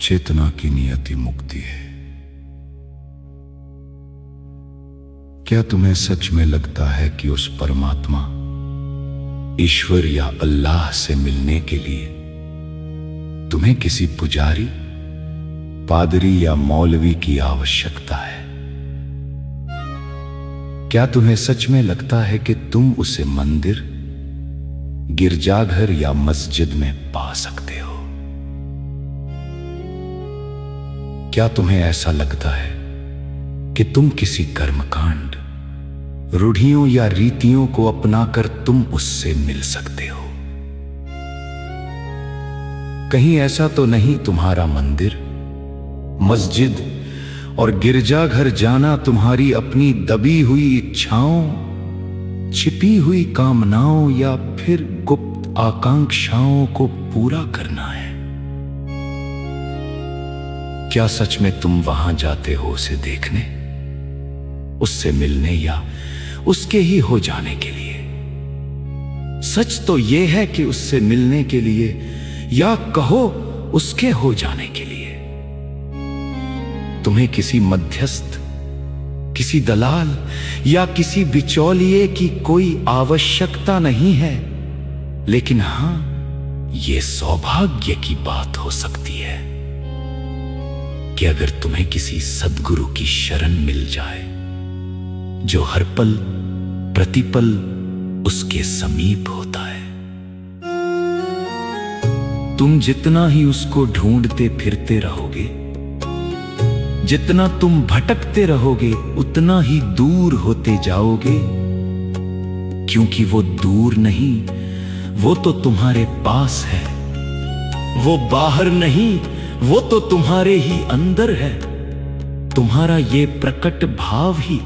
चेतना की नियति मुक्ति है। क्या तुम्हें सच में लगता है कि उस परमात्मा, ईश्वर या अल्लाह से मिलने के लिए तुम्हें किसी पुजारी, पादरी या मौलवी की आवश्यकता है? क्या तुम्हें सच में लगता है कि तुम उसे मंदिर, गिरजाघर या मस्जिद में पा सकते हो? क्या तुम्हें ऐसा लगता है कि तुम किसी कर्मकांड, रूढ़ियों या रीतियों को अपनाकर तुम उससे मिल सकते हो? कहीं ऐसा तो नहीं तुम्हारा मंदिर, मस्जिद और गिरजाघर जाना तुम्हारी अपनी दबी हुई इच्छाओं, छिपी हुई कामनाओं या फिर गुप्त आकांक्षाओं को पूरा करना है? क्या सच में तुम वहां जाते हो उसे देखने, उससे मिलने या उसके ही हो जाने के लिए? सच तो यह है कि उससे मिलने के लिए या कहो उसके हो जाने के लिए तुम्हें किसी मध्यस्थ, किसी दलाल या किसी बिचौलिए की कोई आवश्यकता नहीं है। लेकिन हां, यह सौभाग्य की बात हो सकती है कि अगर तुम्हें किसी सद्गुरु की शरण मिल जाए जो हर पल प्रतिपल उसके समीप होता है। तुम जितना ही उसको ढूंढते फिरते रहोगे, जितना तुम भटकते रहोगे, उतना ही दूर होते जाओगे, क्योंकि वो दूर नहीं, वो तो तुम्हारे पास है। वो बाहर नहीं, वो तो तुम्हारे ही अंदर है। तुम्हारा ये प्रकट भाव ही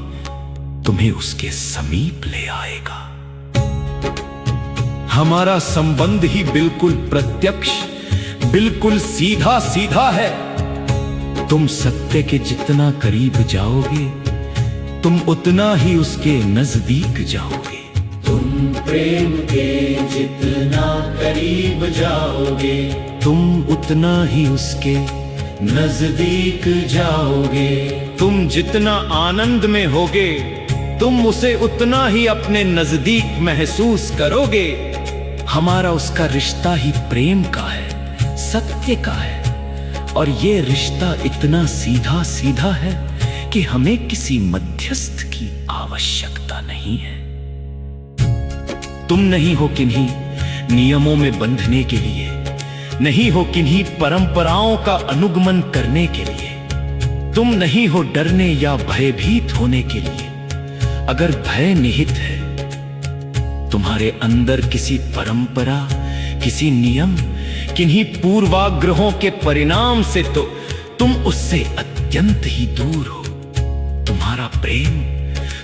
तुम्हें उसके समीप ले आएगा। हमारा संबंध ही बिल्कुल प्रत्यक्ष, बिल्कुल सीधा सीधा है। तुम सत्य के जितना करीब जाओगे, तुम उतना ही उसके नजदीक जाओगे। तुम प्रेम के जितना करीब जाओगे, तुम उतना ही उसके नजदीक जाओगे। तुम जितना आनंद में होगे, तुम उसे उतना ही अपने नजदीक महसूस करोगे। हमारा उसका रिश्ता ही प्रेम का है, सत्य का है। और ये रिश्ता इतना सीधा सीधा है कि हमें किसी मध्यस्थ की आवश्यकता नहीं है। तुम नहीं हो किन्हीं नियमों में बंधने के लिए, नहीं हो किन्हीं परंपराओं का अनुगमन करने के लिए। तुम नहीं हो डरने या भयभीत होने के लिए। अगर भय निहित है तुम्हारे अंदर किसी परंपरा, किसी नियम, किन्हीं पूर्वाग्रहों के परिणाम से, तो तुम उससे अत्यंत ही दूर हो। तुम्हारा प्रेम,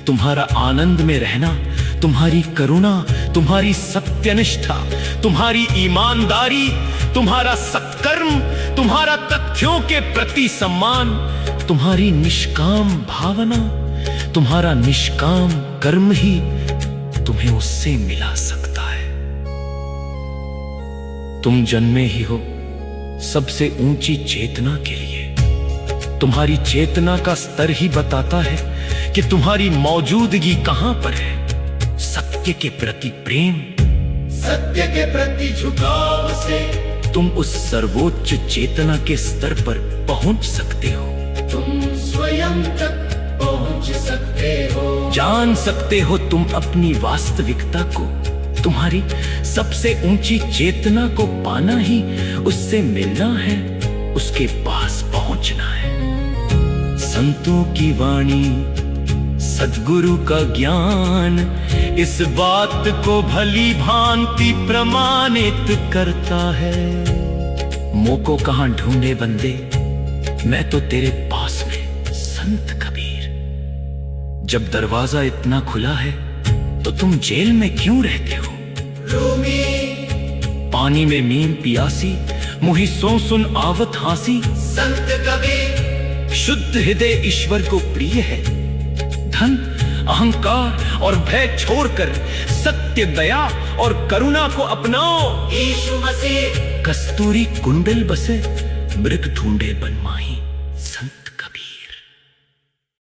तुम्हारा आनंद में रहना, तुम्हारी करुणा, तुम्हारी सत्यनिष्ठा, तुम्हारी ईमानदारी, तुम्हारा सत्कर्म, तुम्हारा तथ्यों के प्रति सम्मान, तुम्हारी निष्काम भावना, तुम्हारा निष्काम कर्म ही तुम्हें उससे मिला सकता है। तुम जन्मे ही हो सबसे ऊंची चेतना के लिए। तुम्हारी चेतना का स्तर ही बताता है कि तुम्हारी मौजूदगी कहां पर है। सत्य के प्रति प्रेम, सत्य के प्रति झुकाव से तुम उस सर्वोच्च चेतना के स्तर पर पहुंच सकते हो। तुम स्वयं तक पहुंच सकते हो। जान सकते हो तुम अपनी वास्तविकता को। तुम्हारी सबसे ऊंची चेतना को पाना ही उससे मिलना है, उसके पास पहुंचना है। संतों की वाणी, सद्गुरु का ज्ञान इस बात को भली भांति प्रमाणित करता है। मोको कहां ढूंढे बंदे, मैं तो तेरे पास में। संत कबीर। जब दरवाजा इतना खुला है तो तुम जेल में क्यों रहते हो? रूमी। पानी में मीम पियासी, मुही सो सुन आवत हासी। संत कबीर। शुद्ध हृदय ईश्वर को प्रिय है। धन, अहंकार और भय छोड़कर सत्य, दया और करुणा को अपनाओ। यीशु मसीह। कस्तूरी कुंडल बसे मृग ढूंढे बनमाही।